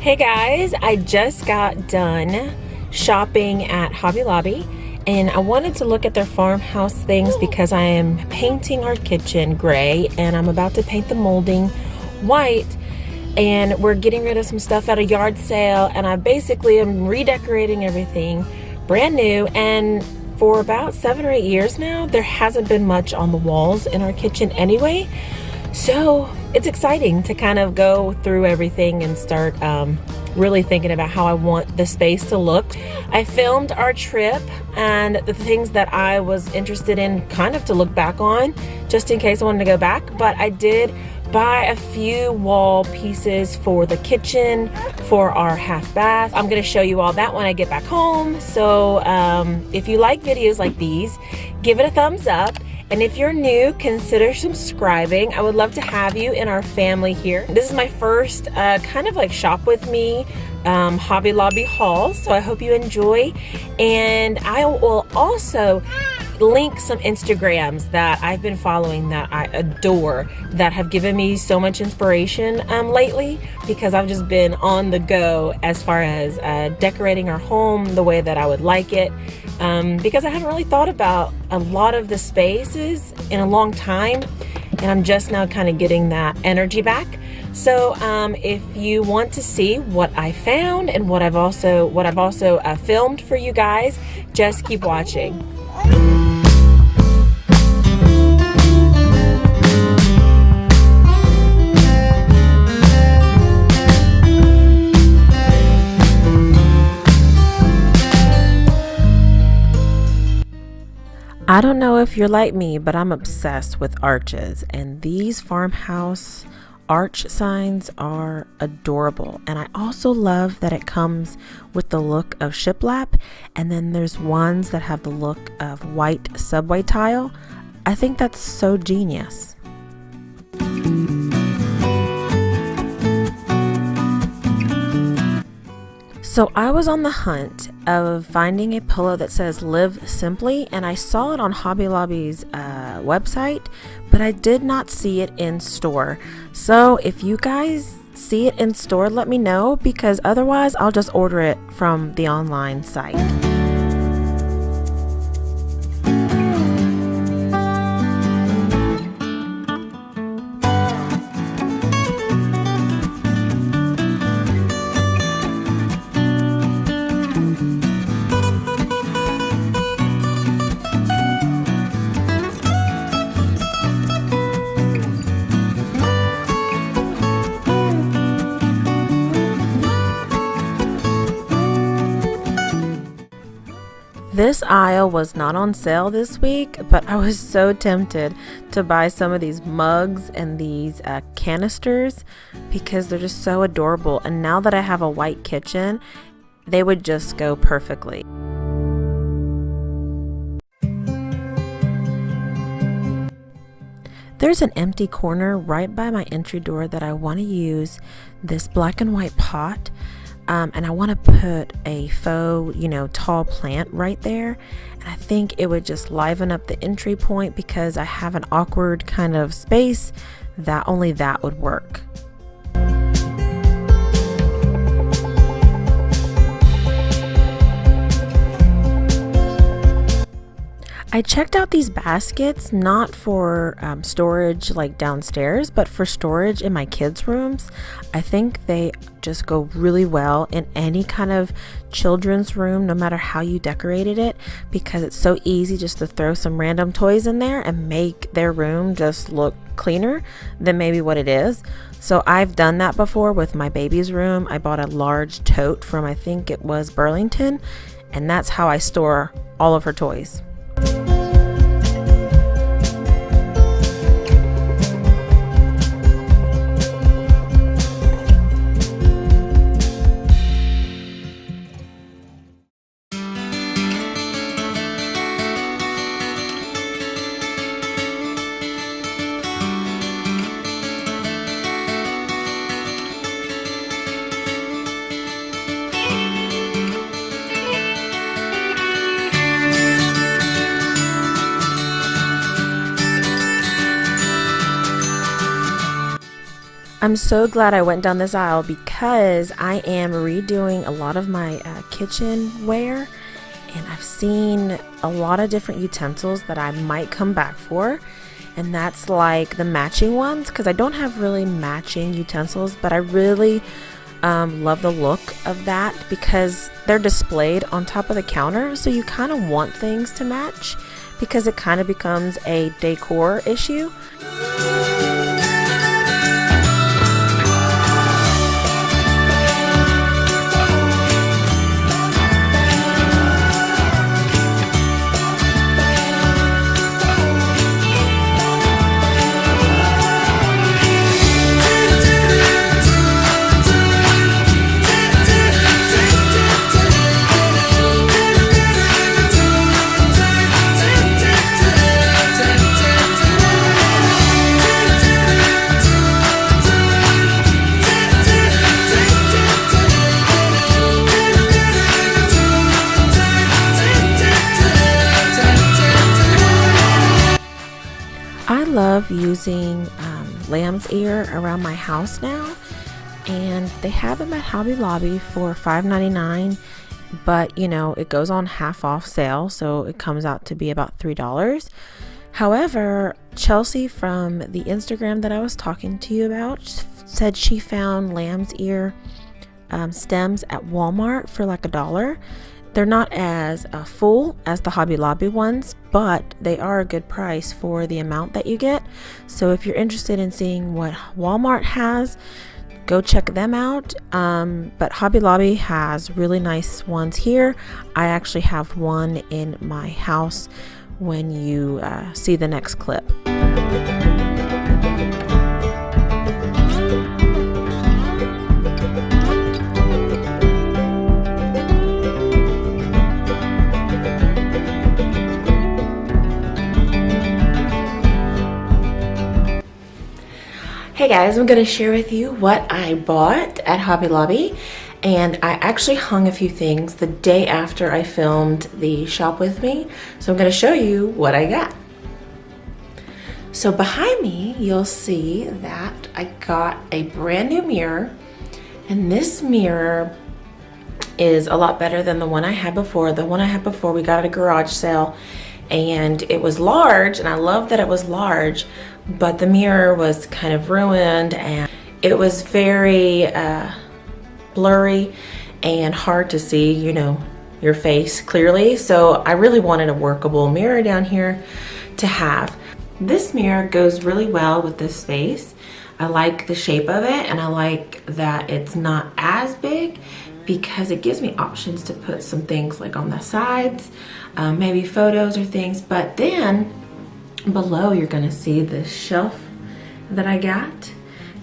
Hey guys, I just got done shopping at Hobby Lobby and I wanted to look at their farmhouse things because I am painting our kitchen gray and I'm about to paint the molding white, and we're getting rid of some stuff at a yard sale, and I basically am redecorating everything brand new. And for about 7 or 8 years now, there hasn't been much on the walls in our kitchen anyway. So it's exciting to kind of go through everything and start really thinking about how I want the space to look. I filmed our trip and the things that I was interested in kind of to look back on, just in case I wanted to go back. But I did buy a few wall pieces for the kitchen, for our half bath. I'm gonna show you all that when I get back home. So if you like videos like these, give it a thumbs up. And if you're new, consider subscribing. I would love to have you in our family here. This is my first kind of like shop with me Hobby Lobby haul, so I hope you enjoy. And I will also link some Instagrams that I've been following that I adore, that have given me so much inspiration lately, because I've just been on the go as far as decorating our home the way that I would like it. Because I haven't really thought about a lot of the spaces in a long time, and I'm just now kind of getting that energy back. So if you want to see what I found and what I've also filmed for you guys, just keep watching. I don't know if you're like me, but I'm obsessed with arches, and these farmhouse arch signs are adorable. And I also love that it comes with the look of shiplap, and then there's ones that have the look of white subway tile. I think that's so genius. So I was on the hunt of finding a pillow that says "Live Simply," and I saw it on Hobby Lobby's website, but I did not see it in store. So if you guys see it in store, let me know, because otherwise I'll just order it from the online site. This aisle was not on sale this week, but I was so tempted to buy some of these mugs and these canisters because they're just so adorable. And now that I have a white kitchen, they would just go perfectly. There's an empty corner right by my entry door that I want to use this black and white pot. And I want to put a faux, tall plant right there. And I think it would just liven up the entry point, because I have an awkward kind of space that only that would work. I checked out these baskets, not for storage like downstairs, but for storage in my kids' rooms. I think they just go really well in any kind of children's room, no matter how you decorated it, because it's so easy just to throw some random toys in there and make their room just look cleaner than maybe what it is. So I've done that before with my baby's room. I bought a large tote from, I think it was Burlington, and that's how I store all of her toys. I'm so glad I went down this aisle because I am redoing a lot of my kitchenware, and I've seen a lot of different utensils that I might come back for, and that's like the matching ones, because I don't have really matching utensils, but I really love the look of that because they're displayed on top of the counter, so you kind of want things to match because it kind of becomes a decor issue. I love using lamb's ear around my house now, and they have them at Hobby Lobby for $5.99, but you know, it goes on half off sale, so it comes out to be about $3. However, Chelsea from the Instagram that I was talking to you about said she found lamb's ear stems at Walmart for like $1. They're not as full as the Hobby Lobby ones, but they are a good price for the amount that you get. So if you're interested in seeing what Walmart has, go check them out. But Hobby Lobby has really nice ones here. I actually have one in my house when you see the next clip. Hey guys, I'm going to share with you what I bought at Hobby Lobby, and I actually hung a few things the day after I filmed the shop with me, so I'm going to show you what I got. So behind me you'll see that I got a brand new mirror, and this mirror is a lot better than the one I had before. The one I had before we got at a garage sale, and it was large, and I love that it was large, but the mirror was kind of ruined and it was very blurry and hard to see, you know, your face clearly. So I really wanted a workable mirror down here to have. This mirror goes really well with this space. I like the shape of it, and I like that it's not as big because it gives me options to put some things like on the sides, maybe photos or things. But then below you're gonna see this shelf that I got.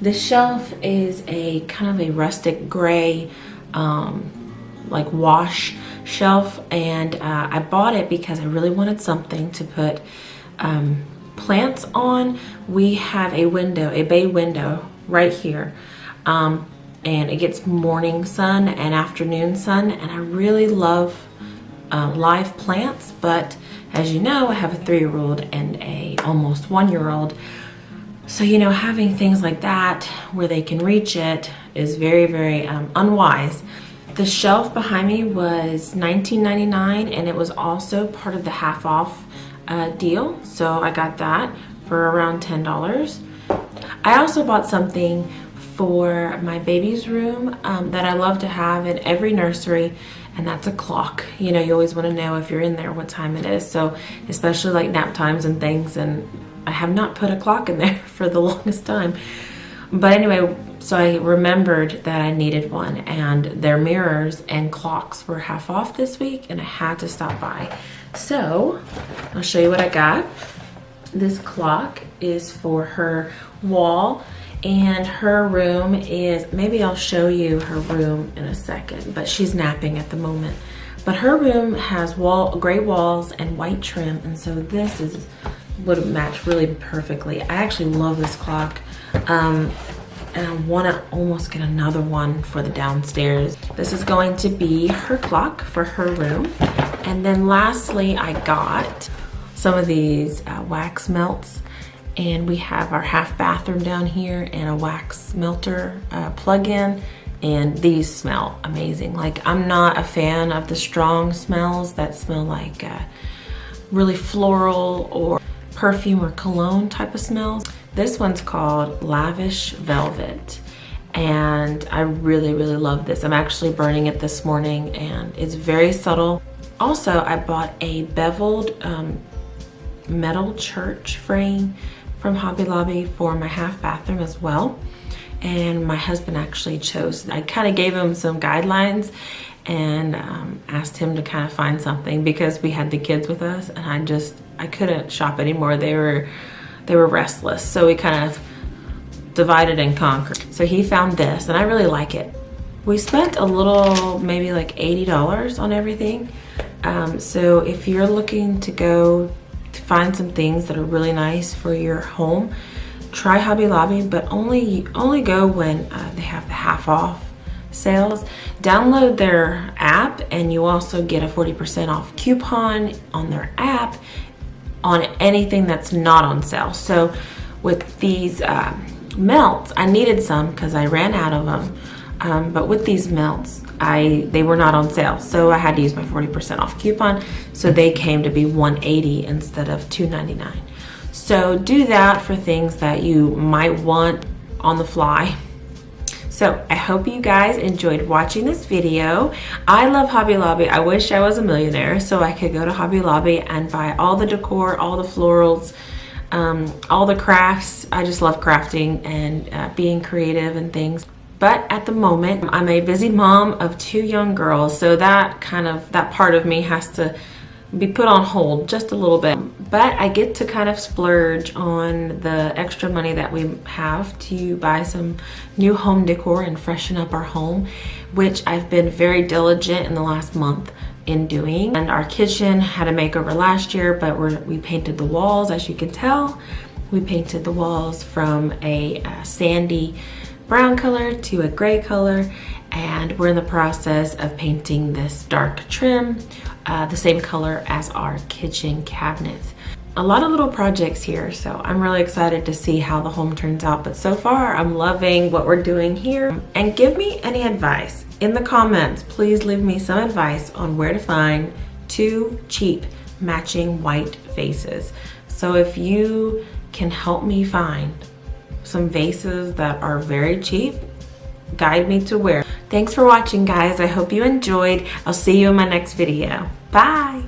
This shelf is a kind of a rustic gray like wash shelf, and I bought it because I really wanted something to put plants on. We have a window, a bay window right here, and it gets morning sun and afternoon sun, and I really love live plants, but as you know, I have a 3-year-old and a almost 1-year-old. So, you know, having things like that where they can reach it is very, very unwise. The shelf behind me was $19.99, and it was also part of the half off deal. So I got that for around $10. I also bought something for my baby's room that I love to have in every nursery, and that's a clock. You know, you always want to know if you're in there what time it is, so especially like nap times and things, and I have not put a clock in there for the longest time. But anyway, so I remembered that I needed one, and their mirrors and clocks were half off this week, and I had to stop by. So I'll show you what I got. This clock is for her wall, and her room is, maybe I'll show you her room in a second, but she's napping at the moment. But her room has gray walls and white trim, and so this would match really perfectly. I actually love this clock, and I want to almost get another one for the downstairs. This is going to be her clock for her room. And then lastly, I got some of these wax melts, And we have our half bathroom down here and a wax melter plug-in. And these smell amazing. Like, I'm not a fan of the strong smells that smell like really floral or perfume or cologne type of smells. This one's called Lavish Velvet. And I really, really love this. I'm actually burning it this morning and it's very subtle. Also, I bought a beveled metal church frame from Hobby Lobby for my half bathroom as well. And my husband actually chose, I kind of gave him some guidelines and asked him to kind of find something because we had the kids with us and I couldn't shop anymore. They were restless. So we kind of divided and conquered. So he found this and I really like it. We spent a little, maybe like $80 on everything. So if you're looking to go to find some things that are really nice for your home, try Hobby Lobby, but only go when they have the half off sales. Download their app and you also get a 40% off coupon on their app on anything that's not on sale. So with these melts, I needed some because I ran out of them. But with these melts, they were not on sale. So I had to use my 40% off coupon. So they came to be $180 instead of $299. So do that for things that you might want on the fly. So I hope you guys enjoyed watching this video. I love Hobby Lobby. I wish I was a millionaire so I could go to Hobby Lobby and buy all the decor, all the florals, all the crafts. I just love crafting and being creative and things. But at the moment, I'm a busy mom of 2 young girls, so that part of me has to be put on hold just a little bit. But I get to kind of splurge on the extra money that we have to buy some new home decor and freshen up our home, which I've been very diligent in the last month in doing. And our kitchen had a makeover last year, but we painted the walls, as you can tell. We painted the walls from a sandy brown color to a gray color, and we're in the process of painting this dark trim, the same color as our kitchen cabinets. A lot of little projects here, so I'm really excited to see how the home turns out. But so far, I'm loving what we're doing here. And give me any advice in the comments. Please leave me some advice on where to find 2 cheap matching white vases. So if you can help me find some vases that are very cheap, guide me to where. Thanks for watching, guys. I hope you enjoyed. I'll see you in my next video. Bye.